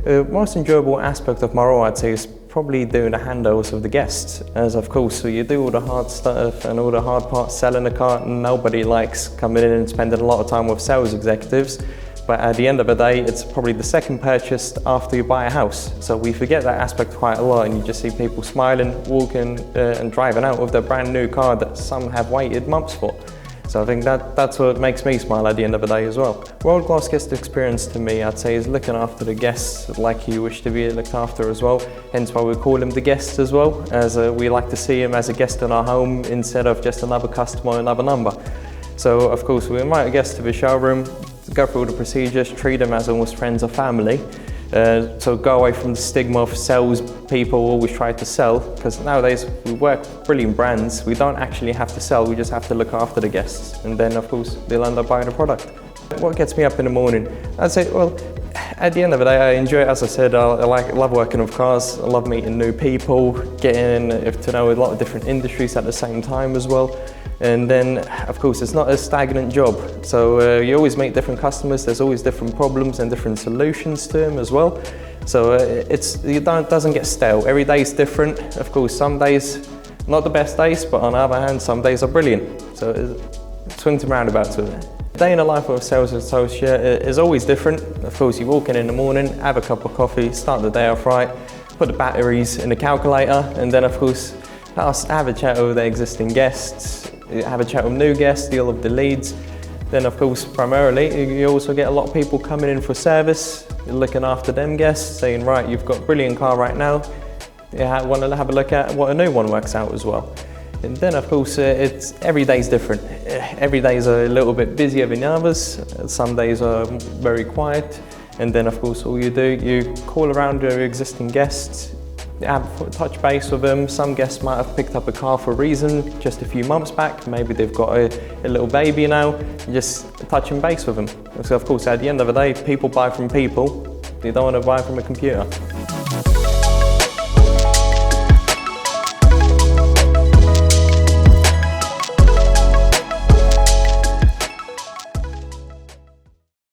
The most enjoyable aspect of my role, I'd say, is probably doing the handovers of the guests. As of course, so you do all the hard stuff and all the hard parts selling the car. Nobody likes coming in and spending a lot of time with sales executives. But at the end of the day, it's probably the second purchase after you buy a house. So we forget that aspect quite a lot, and you just see people smiling, walking and driving out with their brand new car that some have waited months for. So I think that's what makes me smile at the end of the day as well. World-class guest experience to me, I'd say, is looking after the guests like you wish to be looked after as well. Hence why we call them the guests as well, as we like to see them as a guest in our home instead of just another customer, another number. So of course, we invite a guest to the showroom, go through all the procedures, treat them as almost friends or family. So go away from the stigma of sales people always try to sell, because nowadays we work with brilliant brands. We don't actually have to sell, we just have to look after the guests, and then of course they'll end up buying the product. What gets me up in the morning? I'd say, well, at the end of the day, I enjoy it. As I said, I love working with cars. I love meeting new people, getting to know a lot of different industries at the same time as well. And then, of course, it's not a stagnant job. So you always meet different customers. There's always different problems and different solutions to them as well. So it doesn't get stale. Every day is different. Of course, some days not the best days, but on the other hand, some days are brilliant. So it swings and roundabouts with it. Day in the life of a sales associate is always different. Of course, you walk in the morning, have a cup of coffee, start the day off right, put the batteries in the calculator, and then of course, have a chat with the existing guests, have a chat with new guests, deal with the leads. Then of course, primarily, you also get a lot of people coming in for service. You're looking after them guests, saying, right, you've got a brilliant car right now. You want to have a look at what a new one works out as well. And then of course, every day is different. Every day is a little bit busier than the others. Some days are very quiet. And then of course, all you do, you call around your existing guests, touch base with them. Some guests might have picked up a car for a reason just a few months back. Maybe they've got a little baby now, just touching base with them. So of course, at the end of the day, people buy from people. They don't want to buy from a computer.